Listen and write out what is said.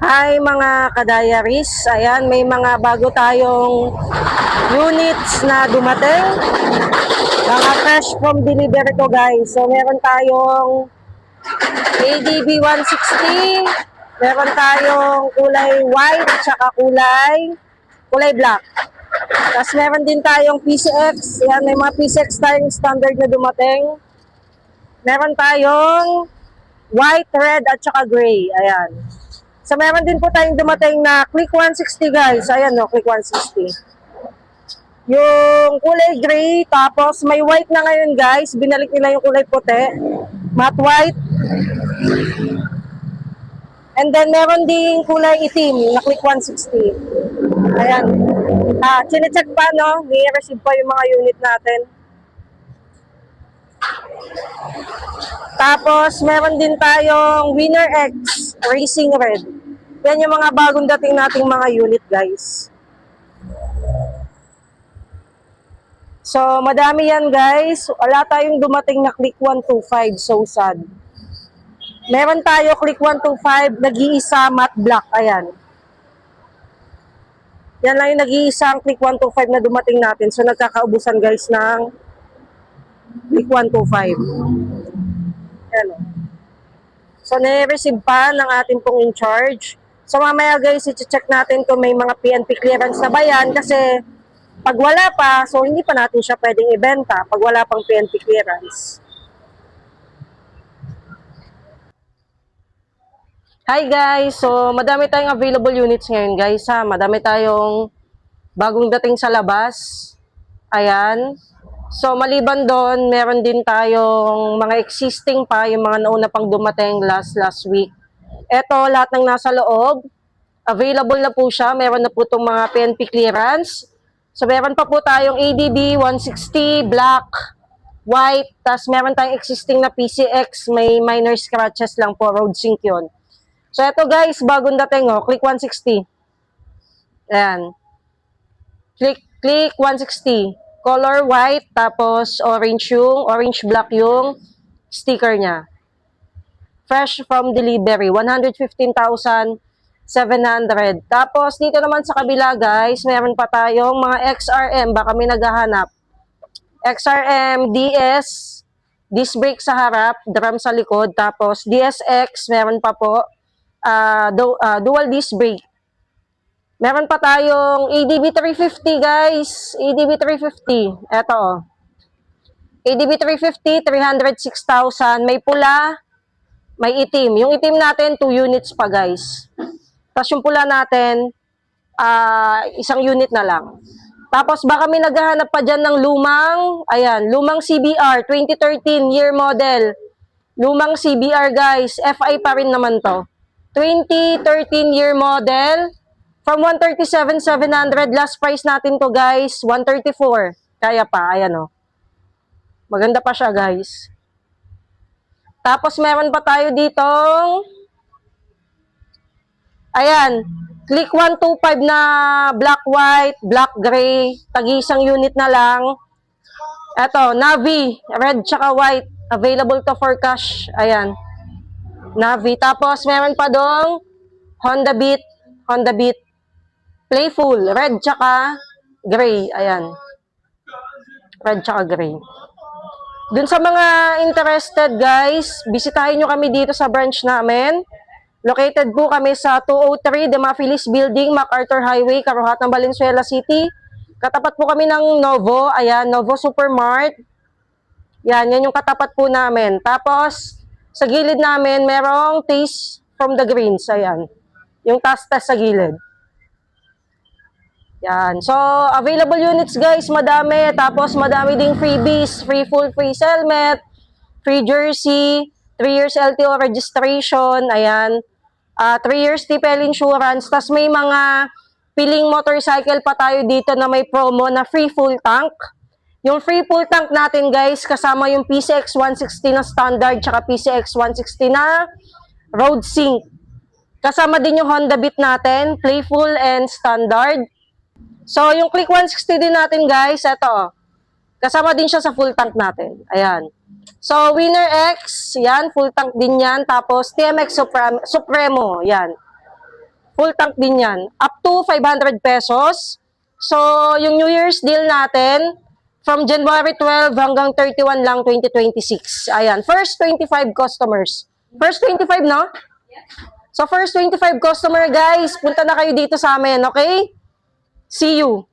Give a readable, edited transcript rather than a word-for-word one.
Hi mga ka-diaries, ayan may mga bago tayong units na dumating. Mga fresh from delivery ko guys. So meron tayong ADB 160, meron tayong kulay white, tsaka kulay black. Tapos meron din tayong PCX, ayan may mga PCX tayong standard na dumating. Meron tayong white, red, at tsaka gray, ayan. So, meron din po tayong dumating na Click 160 guys. Ayan no, Click 160. Yung kulay gray, tapos may white na ngayon guys. Binalik nila yung kulay puti. Matte white. And then, meron ding kulay itim na Click 160. Ayan. Chinecheck pa no, ni-receive pa yung mga unit natin. Tapos, meron din tayong Winner X Racing Red. Yan yung mga bagong dating nating mga unit, guys. So, madami yan, guys. Wala tayong dumating na Click 125. So sad. Meron tayo Click 125, nag-iisa matte black. Ayan. Yan lang yung nag-iisang Click 125 na dumating natin. So, nagkakaubusan, guys, ng Click 125. Ayan. So, na-receive pa ng ating pong in-charge. So mamaya guys, i-check natin kung may mga PNP clearance na ba yan kasi pag wala pa, so hindi pa natin siya pwedeng ibenta pag wala pang PNP clearance. Hi guys, so madami tayong available units ngayon guys ha. Madami tayong bagong dating sa labas. Ayan. So maliban doon, meron din tayong mga existing pa, yung mga nauna pang dumating last week. Ito, lahat ng nasa loob, available na po siya. Meron na po itong mga PNP clearance. So, meron pa po tayong ADB 160, black, white. Tapos, meron tayong existing na PCX. May minor scratches lang po. Road sync yun. So, ito guys, bagong dating. Oh, Click 160. Ayan. Click 160. Color white, tapos orange black yung sticker niya. Fresh from delivery, 115,700. Tapos, dito naman sa kabila, guys, meron pa tayong mga XRM. Baka may naghahanap. XRM, DS, disc brake sa harap, drum sa likod. Tapos, DSX, meron pa po. Dual disc brake. Meron pa tayong ADB 350, guys. ADB 350. Eto, oh. ADB 350, 306,000. May pula, may itim. Yung itim natin, 2 units pa guys. Tapos yung pula natin, isang unit na lang. Tapos baka may naghahanap pa dyan ng lumang CBR, 2013 year model. Lumang CBR guys, FI pa rin naman to. 2013 year model, from 137,700, last price natin to guys, 134. Kaya pa, ayan o. Maganda pa siya guys. Tapos meron pa tayo ditong ayan, Click 125 na black white, black gray, tag-isang unit na lang. Eto, navy, red tsaka white, available to for cash. Ayan, navy. Tapos meron pa dong Honda Beat, playful, red tsaka gray. Ayan, red tsaka gray. Dun sa mga interested guys, bisitahin nyo kami dito sa branch namin. Located po kami sa 203 Demafilis Building, MacArthur Highway, Karuhatan, Valenzuela City. Katapat po kami ng Novo, ayan, Novo Supermart. Yan yung katapat po namin. Tapos, sa gilid namin, merong Taste from the Greens, ayan. Yung taste sa gilid. Yan. So, available units guys, madami. Tapos, madami ding freebies. Free full, free helmet, free jersey, 3 years LTO registration, ayan. 3 years TPL insurance. Tapos, may mga piling motorcycle pa tayo dito na may promo na free full tank. Yung free full tank natin guys, kasama yung PCX 160 na standard, tsaka PCX 160 na road sync. Kasama din yung Honda Beat natin, playful and standard. So, yung Click 160 din natin, guys, ito, kasama din siya sa full tank natin. Ayan. So, Winner X, yan, full tank din yan. Tapos, TMX Supremo, yan. Full tank din yan. Up to 500 pesos. So, yung New Year's deal natin, from January 12 hanggang 31 lang, 2026. Ayan, first 25 customers. First 25, no? So, first 25 customer, guys, punta na kayo dito sa amin, okay? See you!